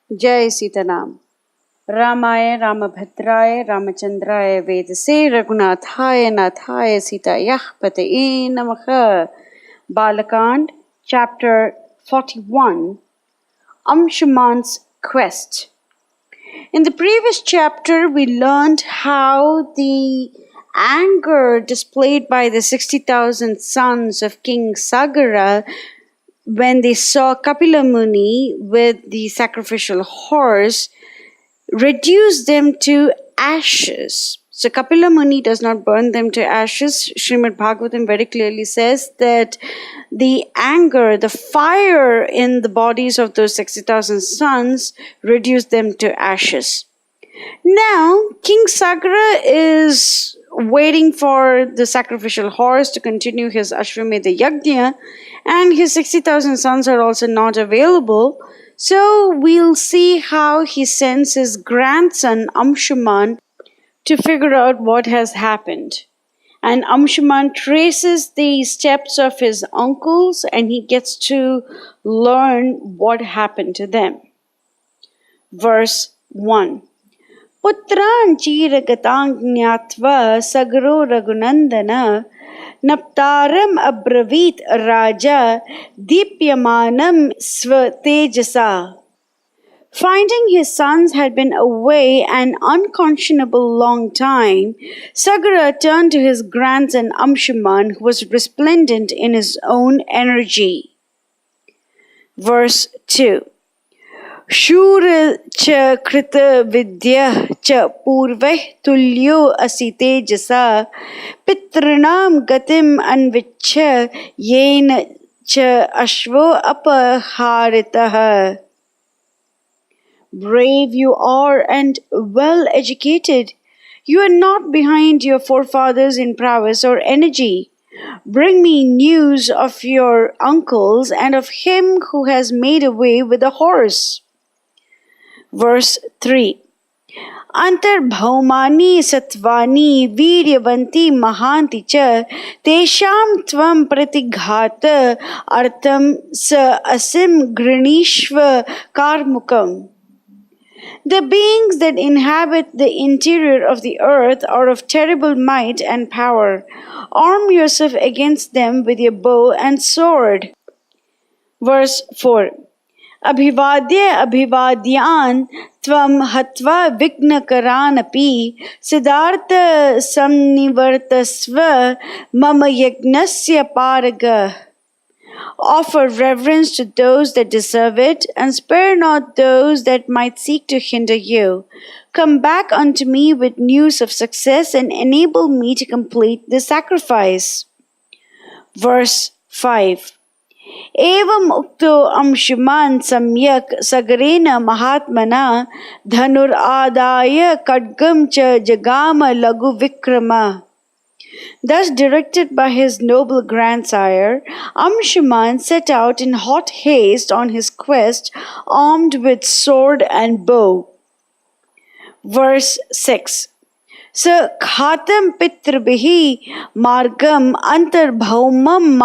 Jai Sitaram. Ramaya Ramabhadraya Ramachandraya Vedase Raghunathaya Nathaya Sitayah Pataye Namaha. Bala Ch, chapter 41, Amshuman's quest. In the previous chapter, we learned how the anger displayed by the 60,000 sons of King Sagara when they saw Kapila Muni with the sacrificial horse reduced them to ashes. So Kapila Muni does not burn them to ashes. Srimad Bhagavatam very clearly says that the anger, the fire in the bodies of those 60,000 sons reduced them to ashes. Now, King Sagara is waiting for the sacrificial horse to continue his Ashwamedha Yajna, and his 60,000 sons are also not available. So we'll see how he sends his grandson Amshuman to figure out what has happened. And Amshuman traces the steps of his uncles and he gets to learn what happened to them. Verse 1. Putran chiragatān jñātva sagaro raghunandana naptaram abravit raja dipyamanam svatejasa. Finding his sons had been away an unconscionable long time, Sagara turned to his grandson Amshuman, who was resplendent in his own energy. Verse 2. Shura cha krita vidya cha purveh tulyo asite jasa pitranam gatim anvichya yena cha ashvo apaharitaha. Brave you are and well educated. You are not behind your forefathers in prowess or energy. Bring me news of your uncles and of him who has made away with the horse. Verse 3. Antarbhaumani satvani viryavanti mahanti cha tesham tvam pratighata artam sa asim grinishva karmukam. The beings that inhabit the interior of the earth are of terrible might and power. Arm yourself against them with your bow and sword. Verse 4. Abhivadya abhivadyan tvam hatva vignakaran-api siddhartha samnivartasva mama yagnasya paraga. Offer reverence to those that deserve it, and spare not those that might seek to hinder you. Come back unto me with news of success, and enable me to complete the sacrifice. Verse 5. Evam ukto Amshuman samyak sagarena mahatmana dhanur adaya kadgam cha jagama lagu vikrama. Thus directed by his noble grandsire, Amshuman set out in hot haste on his quest, armed with sword and bow. Verse 6. Sa khatam pitrabhihi margam antarbhaumam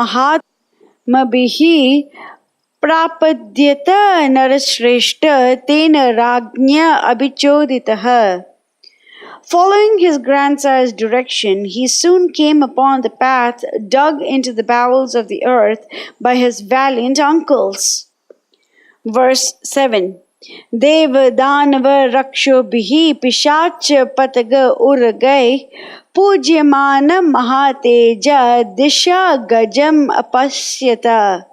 mahatmabihi prapadyata narashreshta tena rajnya abhichoditaha. Following his grandsire's direction, he soon came upon the path dug into the bowels of the earth by his valiant uncles. Verse 7. Deva danava raksho bihi pishacha pataga uragai pujyamana mahateja disha gajam apasyata.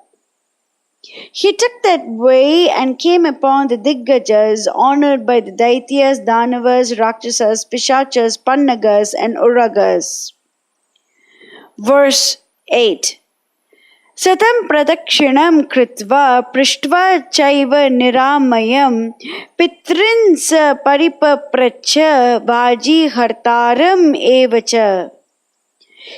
He took that way and came upon the dig-gajas honored by the Daityas, Danavas, Rakshasas, Pishachas, Pannagas and Uragas. Verse 8. Satam pradakshinam kritva prishtva chaiva niramayam pitrin sa paripapracha vaji hartaram evacha.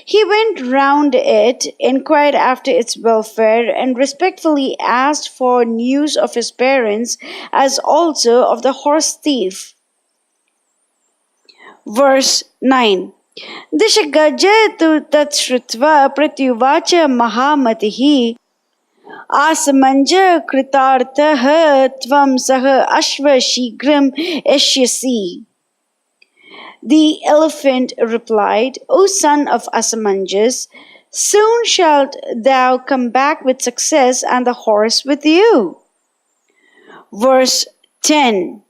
He went round it, inquired after its welfare, and respectfully asked for news of his parents, as also of the horse thief. Verse 9. Disha gaja tu tat shrutva pratyuvacha mahamatihi Asamanja kritartah tvam sah ashva shigram eshyasi. The elephant replied, O son of Asamanjas, soon shalt thou come back with success and the horse with you. Verse 10.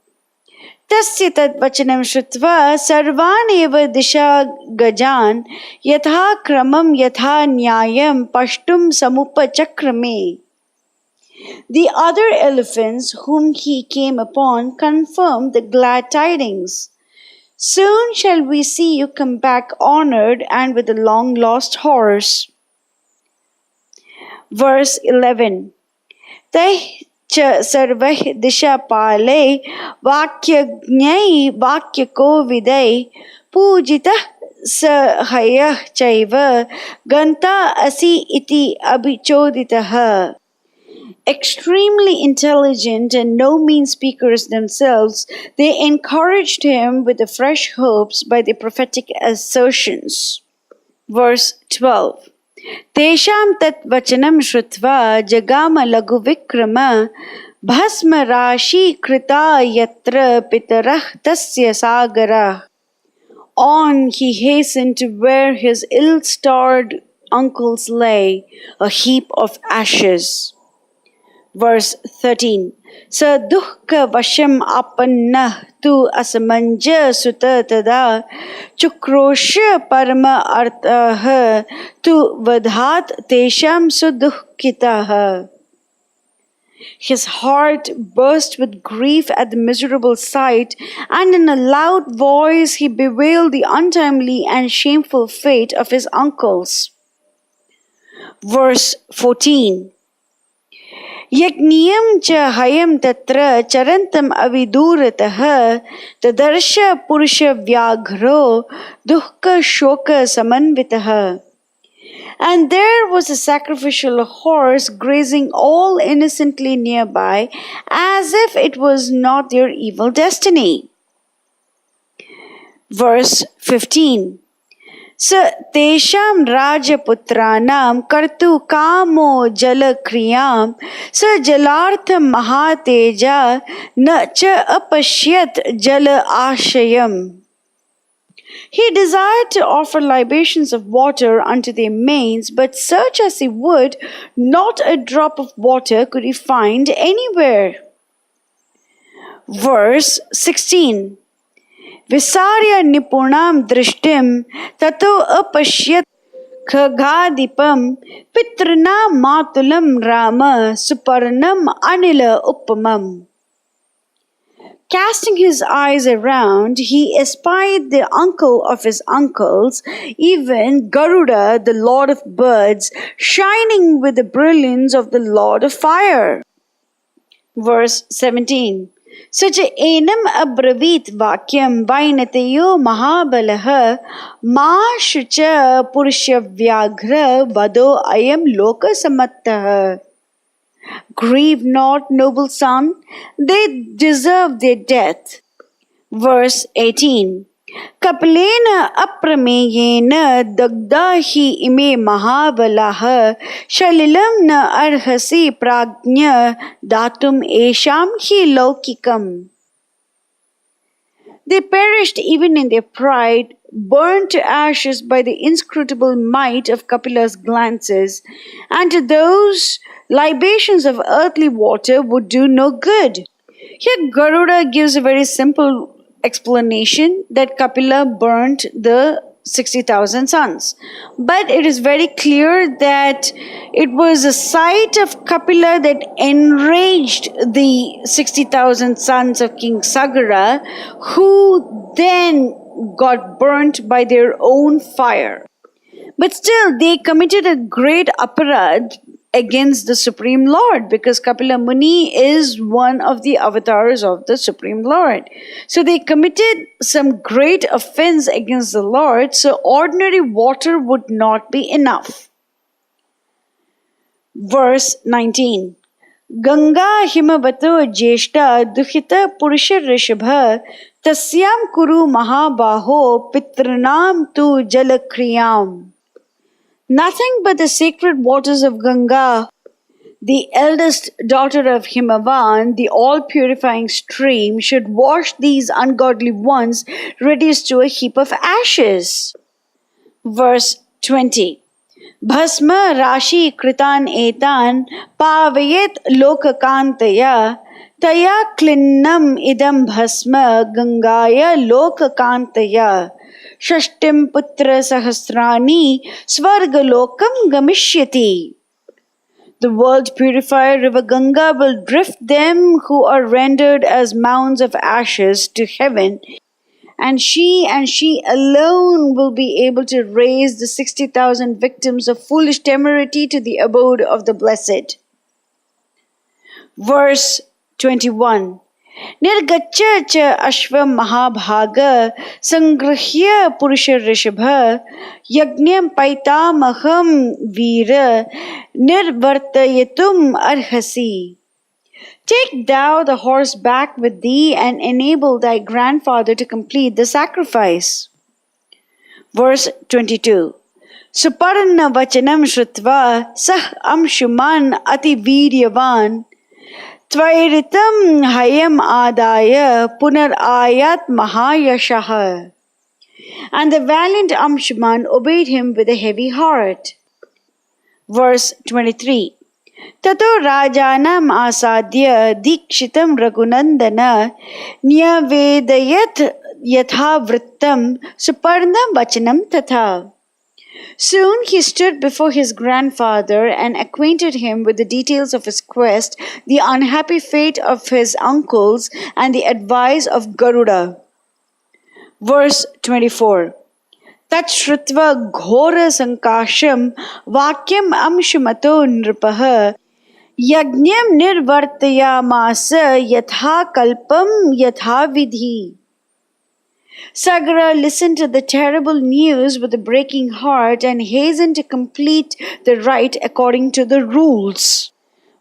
Tasya tat vachanam shrutva sarvaneva disha gajan yatha kramam yatha nyayam pashtum samupa chakrame. The other elephants whom he came upon confirmed the glad tidings. Soon shall we see you come back honored and with a long lost horse. Verse 11. Teh cha sarvah disha pale vakyajnai vakyako vidai pujitah sahayah chaiva ganta asi iti abhichoditah. Extremely intelligent and no mean speakers themselves, they encouraged him with the fresh hopes by their prophetic assertions. Verse 12. Tesham tat vachanam shrutva jagama lagu vikrama bhasma rashi krita yatra pitarah tasya sagara. On he hastened to where his ill-starred uncles lay, a heap of ashes. Verse 13. Sa duhka vasham apanna tu asamanja sutta tada chukrosha parama artah tu vadhat tesham suduhkitah. His heart burst with grief at the miserable sight, and in a loud voice he bewailed the untimely and shameful fate of his uncles. Verse 14. Yagniyam cha hayam tatra charantam aviduratah tadarsha purusha vyagro duhka shoka samanvitah. And there was a sacrificial horse grazing all innocently nearby, as if it was not their evil destiny. Verse 15. Sa tesham rajaputranam kartu kamo jalakriyam sa jalartham mahateja na cha apashyat jala ashayam. He desired to offer libations of water unto their manes, but search as he would, not a drop of water could he find anywhere. Verse 16. Visarya nipunam drishtim tato apashyat khagadipam pitranam matulam rama suparnam anila uppamam. Casting his eyes around, he espied the uncle of his uncles, even Garuda, the lord of birds, shining with the brilliance of the lord of fire. Verse 17. Sacha enam abravit vakyam vainateyo mahabalaha ma shucha purusha vyagra vado ayam loka samattaha. Grieve not, noble son, they deserve their death. Verse 18. Kapilena aprameyena dagdahi ime mahabalaha shalilam na arhasi prajna datum esham hi laukikam. They perished even in their pride, burned to ashes by the inscrutable might of Kapila's glances, and to those libations of earthly water would do no good. Here Garuda gives a very simple explanation that Kapila burnt the 60,000 sons. But it is very clear that it was a sight of Kapila that enraged the 60,000 sons of King Sagara, who then got burnt by their own fire. But still, they committed a great aparad against the Supreme Lord, because Kapila Muni is one of the avatars of the Supreme Lord. So they committed some great offense against the Lord, so ordinary water would not be enough. Verse 19. Ganga himavato jeshta dukhita purusha rishabha tasyam kuru mahabaho pitranam tu jalakriyam. Nothing but the sacred waters of Ganga, the eldest daughter of Himavan, the all-purifying stream, should wash these ungodly ones reduced to a heap of ashes. Verse 20. Bhasma rashi kritan etan pavayet lokakantaya taya klinnam idam bhasma gangaya lokakantaya shashtim putra sahasrani svargalokam gamishyati. The world purifier river Ganga will drift them who are rendered as mounds of ashes to heaven, and she alone will be able to raise the 60,000 victims of foolish temerity to the abode of the blessed. Verse 21. Nirgaccha cha ashvam mahabhaga sangrahya purusha rishabha yajñam paitamaham veera nirvartayatum arhasi. Take thou the horse back with thee and enable thy grandfather to complete the sacrifice. Verse 22. Suparna vachanam shrutva sah Amshuman ati viryavan Tvairitam hayam adaya punar ayat mahayashaha. And the valiant Amshuman obeyed him with a heavy heart. Verse 23. Tato rajanam asadya dikshitam raghunandana nyavedayat yatha vrittam suparna vachanam tatha. Soon he stood before his grandfather and acquainted him with the details of his quest, the unhappy fate of his uncles, and the advice of Garuda. Verse 24. Tat shrutva ghora sankasham vakyam amshumato nripaha yajñam nirvartayamasa yatha kalpam yatha vidhi. Sagara listened to the terrible news with a breaking heart and hastened to complete the rite according to the rules.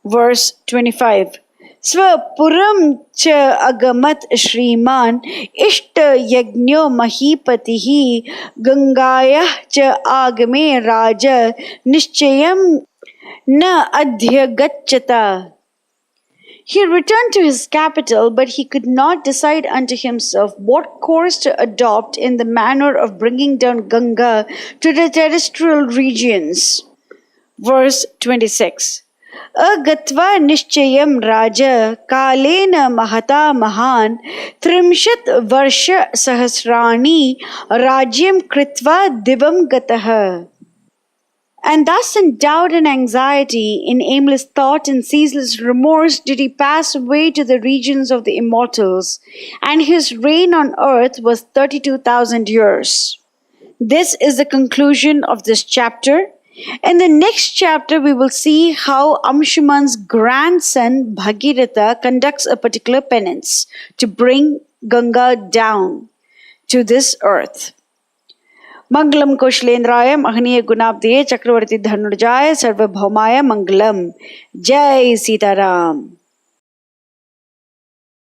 Verse 25. Swapuram cha agamat shriman ishta yajño mahipatihi gangaya cha agame raja nishchayam na adhyagacchata. He returned to his capital, but he could not decide unto himself what course to adopt in the manner of bringing down Ganga to the terrestrial regions. Verse 26. Agatva nishchayam raja kalena mahata mahan trimshat varsha sahasrani rajyam kritva divam gataha. And thus in doubt and anxiety, in aimless thought and ceaseless remorse did he pass away to the regions of the immortals, and his reign on earth was 32,000 years. This is the conclusion of this chapter. In the next chapter, we will see how Amshuman's grandson Bhagiratha conducts a particular penance to bring Ganga down to this earth. Mangalam Koshalendraya Mahaniya Gunabdiye Chakravarti Dhanurjaya Sarvabhaumaya Mangalam. Jai Sitaram.